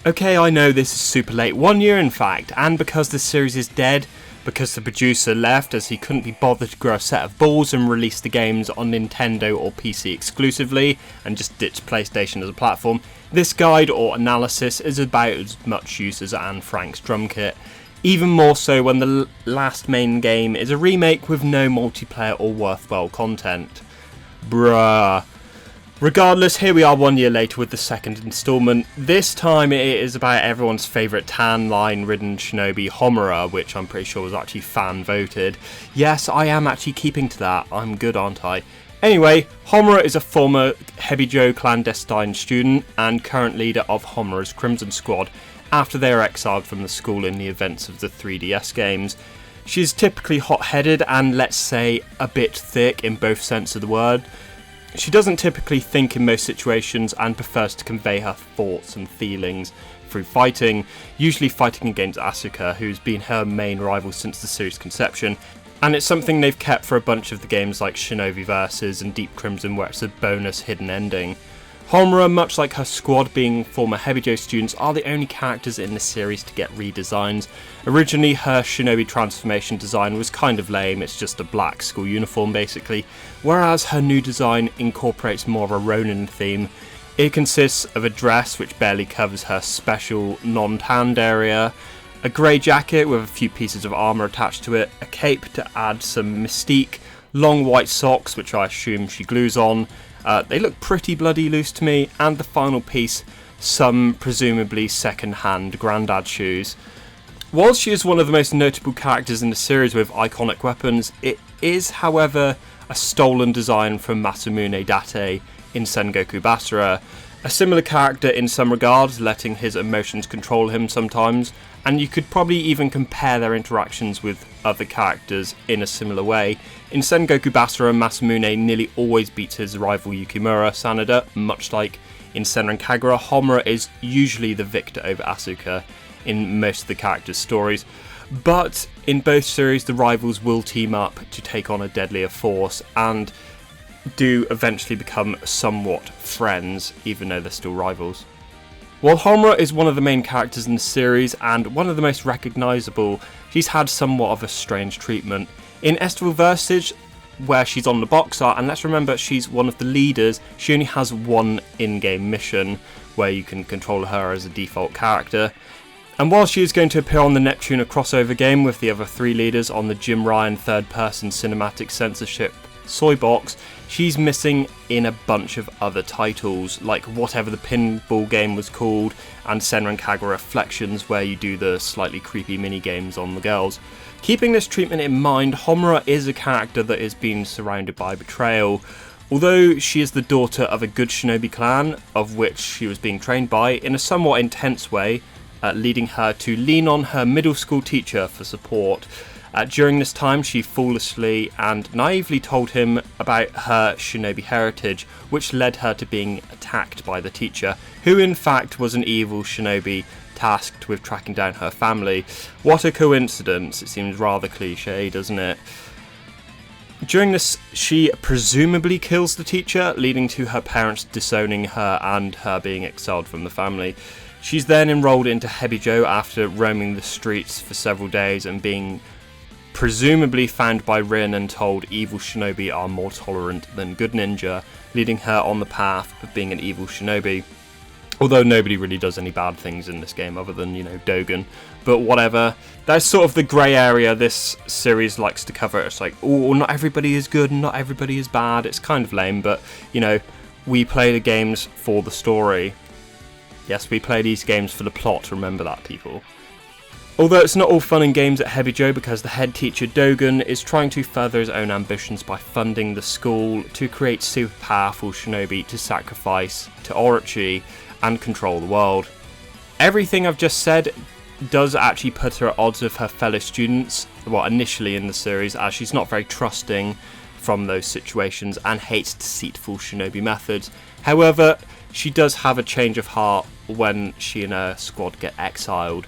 Okay, I know this is super late, 1 year in fact, and because the series is dead, because the producer left as he couldn't be bothered to grow a set of balls and release the games on Nintendo or PC exclusively, and just ditch PlayStation as a platform, this guide or analysis is about as much use as Anne Frank's drum kit. Even more so when the last main game is a remake with no multiplayer or worthwhile content. Bruh. Regardless, here we are 1 year later with the second instalment. This time it is about everyone's favourite tan line ridden Shinobi Homura, which I'm pretty sure was actually fan voted. Yes, I am actually keeping to that. I'm good, aren't I? Anyway, Homura is a former Hebijo clandestine student and current leader of Homura's Crimson Squad after they are exiled from the school in the events of the 3DS games. She's typically hot-headed and, let's say, a bit thick in both sense of the word. She doesn't typically think in most situations and prefers to convey her thoughts and feelings through fighting, usually fighting against Asuka, who's been her main rival since the series' conception, and it's something they've kept for a bunch of the games like Shinobi Versus and Deep Crimson, where it's a bonus hidden ending. Homura, much like her squad being former Hebijo students, are the only characters in the series to get redesigns. Originally, her Shinobi transformation design was kind of lame, it's just a black school uniform basically, whereas her new design incorporates more of a Ronin theme. It consists of a dress which barely covers her special non-tanned area, a grey jacket with a few pieces of armour attached to it, a cape to add some mystique, long white socks which I assume she glues on. They look pretty bloody loose to me, and the final piece, some presumably second-hand grandad shoes. While she is one of the most notable characters in the series with iconic weapons, it is, however, a stolen design from Masamune Date in Sengoku Basara, a similar character in some regards, letting his emotions control him sometimes, and you could probably even compare their interactions with other characters in a similar way. In Sengoku Basara, Masamune nearly always beats his rival Yukimura Sanada, much like in Senran Kagura, Homura is usually the victor over Asuka in most of the characters' stories. But in both series, the rivals will team up to take on a deadlier force, and do eventually become somewhat friends, even though they're still rivals. While Homura is one of the main characters in the series and one of the most recognisable, she's had somewhat of a strange treatment. In Estival Versus, where she's on the box art, and let's remember she's one of the leaders, she only has one in-game mission where you can control her as a default character. And while she is going to appear on the Neptuna crossover game with the other three leaders on the Jim Ryan third-person cinematic censorship soy box, she's missing in a bunch of other titles, like whatever the pinball game was called, and Senran Kagura Reflections, where you do the slightly creepy mini-games on the girls. Keeping this treatment in mind, Homura is a character that is being surrounded by betrayal. Although she is the daughter of a good Shinobi clan, of which she was being trained by, in a somewhat intense way, leading her to lean on her middle school teacher for support. During this time, she foolishly and naively told him about her Shinobi heritage, which led her to being attacked by the teacher, who in fact was an evil Shinobi tasked with tracking down her family. What a coincidence. It seems rather cliche, doesn't it? During this, she presumably kills the teacher, leading to her parents disowning her and her being exiled from the family. She's then enrolled into Hebijo after roaming the streets for several days and being presumably found by Rin and told evil Shinobi are more tolerant than good ninja, leading her on the path of being an evil Shinobi. Although nobody really does any bad things in this game other than, Dogen. But whatever. That's sort of the grey area this series likes to cover. It's like, oh, not everybody is good and not everybody is bad. It's kind of lame, but, we play the games for the story. Yes, we play these games for the plot, remember that, people. Although it's not all fun and games at Hebijo, because the head teacher Dogen is trying to further his own ambitions by funding the school to create super powerful shinobi to sacrifice to Orochi and control the world. Everything I've just said does actually put her at odds with her fellow students, initially in the series, as she's not very trusting from those situations and hates deceitful shinobi methods. However, she does have a change of heart when she and her squad get exiled.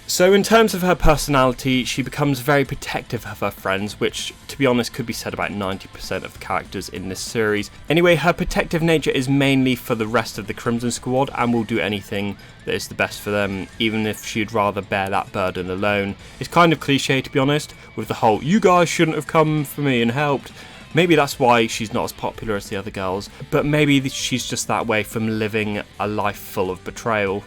So in terms of her personality, she becomes very protective of her friends, which, to be honest, could be said about 90% of the characters in this series. Anyway, her protective nature is mainly for the rest of the Crimson Squad and will do anything that is the best for them, even if she'd rather bear that burden alone. It's kind of cliche, to be honest, with the whole, you guys shouldn't have come for me and helped. Maybe that's why she's not as popular as the other girls, but maybe she's just that way from living a life full of betrayal.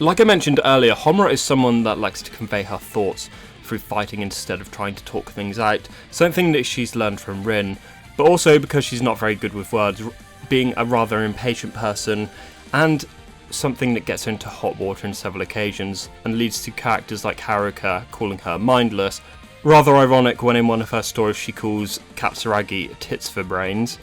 Like I mentioned earlier, Homura is someone that likes to convey her thoughts through fighting instead of trying to talk things out, something that she's learned from Rin, but also because she's not very good with words, being a rather impatient person, and something that gets her into hot water on several occasions, and leads to characters like Haruka calling her mindless. Rather ironic when in one of her stories she calls Katsuragi tits for brains.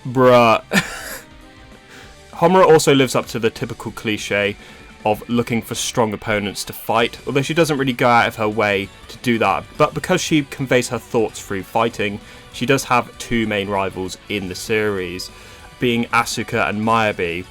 Bruh. Homura also lives up to the typical cliche of looking for strong opponents to fight, although she doesn't really go out of her way to do that, but because she conveys her thoughts through fighting, she does have two main rivals in the series, being Asuka and Miyabi.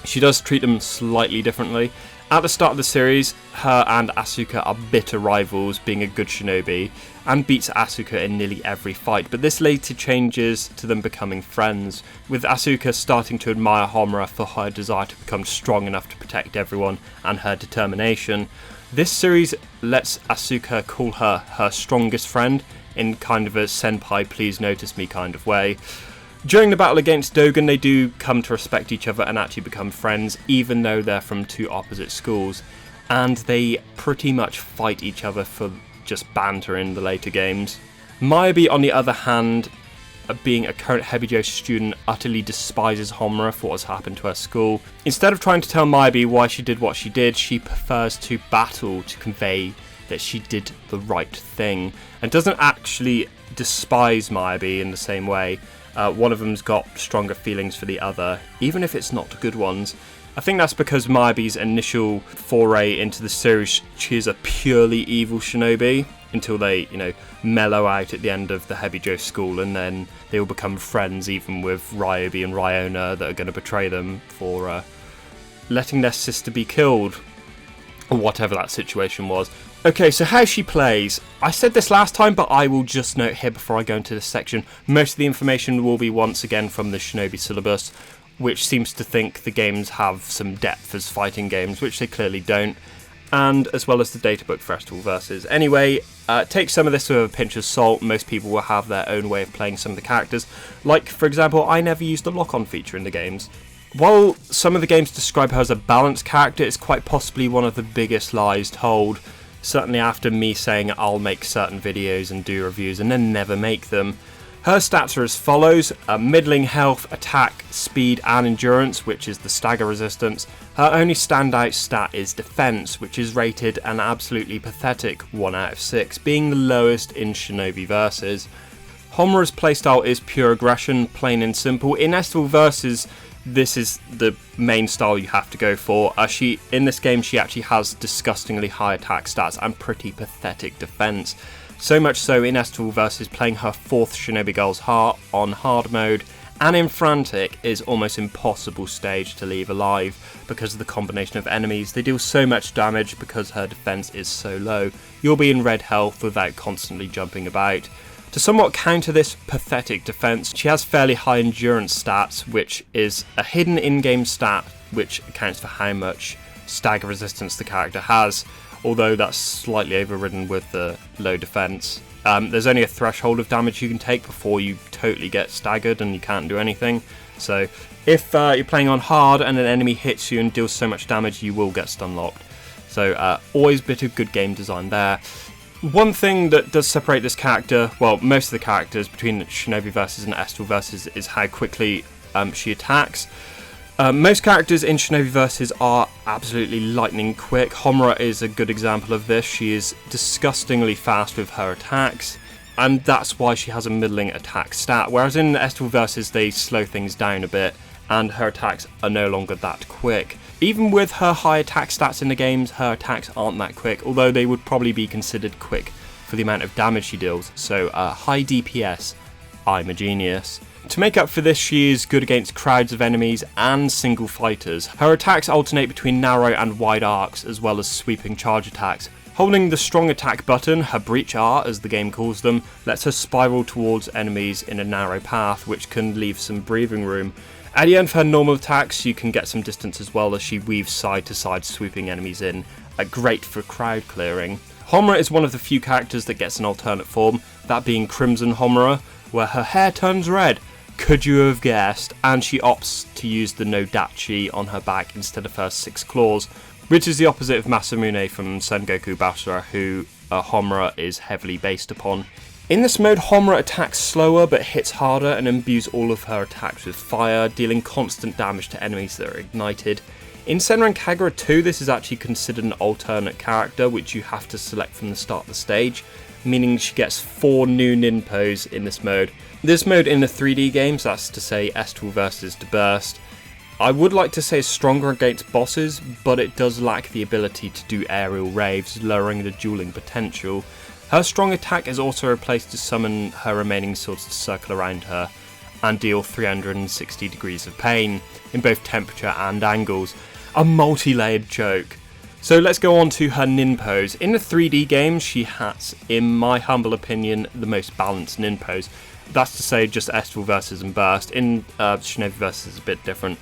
She does treat them slightly differently. At the start of the series, her and Asuka are bitter rivals, being a good shinobi, and beats Asuka in nearly every fight, but this later changes to them becoming friends, with Asuka starting to admire Homura for her desire to become strong enough to protect everyone and her determination. This series lets Asuka call her strongest friend in kind of a senpai please notice me kind of way. During the battle against Dogen, they do come to respect each other and actually become friends, even though they're from two opposite schools, and they pretty much fight each other for just banter in the later games. Miyabi, on the other hand, being a current Hebijo student, utterly despises Homura for what's happened to her school. Instead of trying to tell Miyabi why she did what she did, she prefers to battle to convey that she did the right thing, and doesn't actually despise Miyabi in the same way. One of them's got stronger feelings for the other, even if it's not good ones. I think that's because Miyabi's initial foray into the series, she is a purely evil shinobi, until they, mellow out at the end of the Hebijo school, and then they will become friends, even with Ryobi and Ryona, that are going to betray them for letting their sister be killed, or whatever that situation was. Okay, so how she plays. I said this last time, but I will just note here before I go into this section, most of the information will be once again from the Shinobi syllabus, which seems to think the games have some depth as fighting games, which they clearly don't, and as well as the databook Festival Versus. Anyway, take some of this with a pinch of salt. Most people will have their own way of playing some of the characters. Like, for example, I never used the lock-on feature in the games. While some of the games describe her as a balanced character, it's quite possibly one of the biggest lies told. Certainly after me saying I'll make certain videos and do reviews and then never make them. Her stats are as follows: middling health, attack, speed and endurance, which is the stagger resistance. Her only standout stat is defense, which is rated an absolutely pathetic 1 out of 6, being the lowest in Shinobi Versus. Homura's playstyle is pure aggression, plain and simple. In Estival Versus, this is the main style you have to go for. In this game, she actually has disgustingly high attack stats and pretty pathetic defense. So much so, in Estival Versus, playing her 4th Shinobi Girl's Heart on hard mode and in Frantic is almost impossible stage to leave alive because of the combination of enemies. They deal so much damage because her defense is so low. You'll be in red health without constantly jumping about. To somewhat counter this pathetic defense, she has fairly high endurance stats, which is a hidden in-game stat which accounts for how much stagger resistance the character has, although that's slightly overridden with the low defense. There's only a threshold of damage you can take before you totally get staggered and you can't do anything. So if you're playing on hard and an enemy hits you and deals so much damage, you will get stun locked. So always a bit of good game design there. One thing that does separate this character, well, most of the characters between Shinobi Versus and Estival Versus, is how quickly she attacks. Most characters in Shinobi Versus are absolutely lightning quick. Homura is a good example of this. She is disgustingly fast with her attacks, and that's why she has a middling attack stat, whereas in Estival Versus they slow things down a bit, and her attacks are no longer that quick. Even with her high attack stats in the games, her attacks aren't that quick, although they would probably be considered quick for the amount of damage she deals. So high DPS, I'm a genius. To make up for this, she is good against crowds of enemies and single fighters. Her attacks alternate between narrow and wide arcs, as well as sweeping charge attacks. Holding the strong attack button, her breach R as the game calls them, lets her spiral towards enemies in a narrow path, which can leave some breathing room. At the end of her normal attacks, you can get some distance as well as she weaves side to side, sweeping enemies in. Great for crowd clearing. Homura is one of the few characters that gets an alternate form, that being Crimson Homura, where her hair turns red. Could you have guessed? And she opts to use the no dachi on her back instead of her 6 claws, which is the opposite of Masamune from Sengoku Basara, who Homura is heavily based upon. In this mode, Homura attacks slower but hits harder and imbues all of her attacks with fire, dealing constant damage to enemies that are ignited. In Senran Kagura 2, this is actually considered an alternate character, which you have to select from the start of the stage, meaning she gets 4 new ninpos in this mode. This mode in the 3D games, that's to say Estival versus De Burst, I would like to say is stronger against bosses, but it does lack the ability to do aerial raves, lowering the dueling potential. Her strong attack is also replaced to summon her remaining swords to circle around her and deal 360 degrees of pain in both temperature and angles. A multi-layered joke. So let's go on to her ninpos. In the 3D games, she has, in my humble opinion, the most balanced ninpos. That's to say just Estival versus and Burst. In Shinobi versus is a bit different.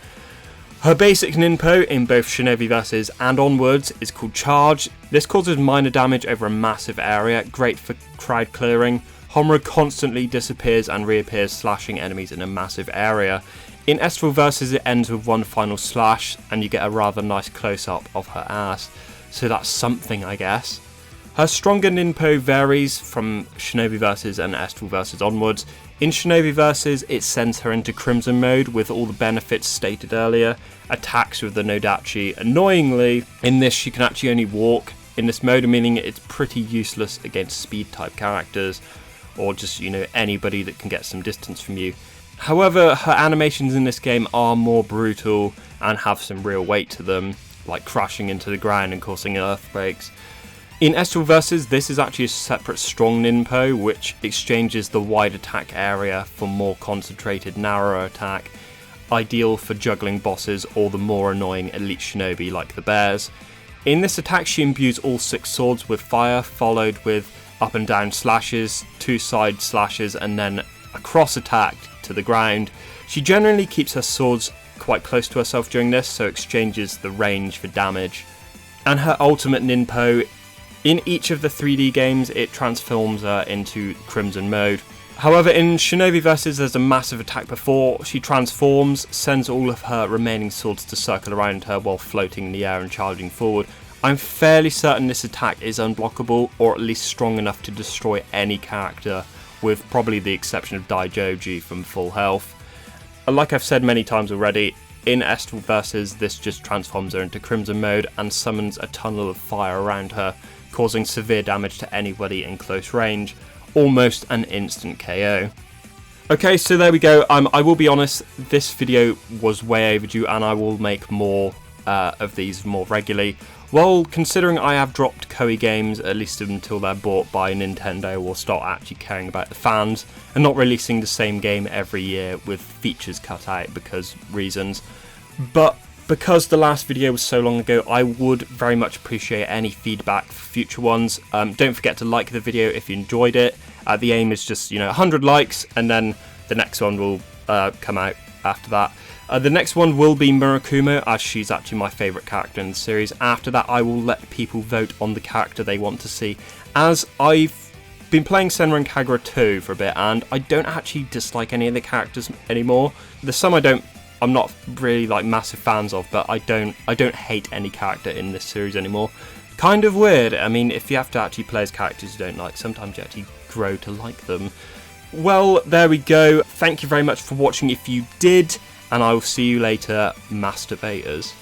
Her basic ninpo in both Shinobi versus and onwards is called Charge. This causes minor damage over a massive area, great for crowd clearing. Homura constantly disappears and reappears, slashing enemies in a massive area. In Estival versus, it ends with one final slash and you get a rather nice close-up of her ass. So that's something, I guess. Her stronger ninpo varies from Shinobi versus and Estival versus onwards. In Shinobi versus, it sends her into Crimson mode with all the benefits stated earlier, attacks with the Nodachi. Annoyingly, in this she can actually only walk in this mode, meaning it's pretty useless against speed type characters, or just, anybody that can get some distance from you. However, her animations in this game are more brutal and have some real weight to them, like crashing into the ground and causing earthquakes. In Estival versus, this is actually a separate strong ninpo, which exchanges the wide attack area for more concentrated narrow attack, ideal for juggling bosses or the more annoying elite shinobi like the bears. In this attack, she imbues all 6 swords with fire, followed with up and down slashes, 2 side slashes, and then a cross attack to the ground. She generally keeps her swords quite close to herself during this, so exchanges the range for damage. And her ultimate ninpo, in each of the 3D games, it transforms her into Crimson mode. However, in Shinobi versus, there's a massive attack before she transforms, sends all of her remaining swords to circle around her while floating in the air and charging forward. I'm fairly certain this attack is unblockable, or at least strong enough to destroy any character, with probably the exception of Daijoji from Full Health. Like I've said many times already, in Estival versus, this just transforms her into Crimson mode and summons a tunnel of fire around her, causing severe damage to anybody in close range, almost an instant KO. Okay, so there we go. I will be honest, this video was way overdue and I will make more of these more regularly. Well, considering I have dropped Koei games, at least until they're bought by Nintendo or start actually caring about the fans, and not releasing the same game every year with features cut out because reasons. But because the last video was so long ago, I would very much appreciate any feedback for future ones. Don't forget to like the video if you enjoyed it. The aim is just 100 likes, and then the next one will come out after that. The next one will be Murakumo, as she's actually my favourite character in the series. After that, I will let people vote on the character they want to see, as I've been playing Senran Kagura 2 for a bit, and I don't actually dislike any of the characters anymore. There's some I'm not really massive fans of, but I don't hate any character in this series anymore. Kind of weird. I mean, if you have to actually play as characters you don't like, sometimes you actually grow to like them. Well, there we go. Thank you very much for watching if you did, and I will see you later, masturbators.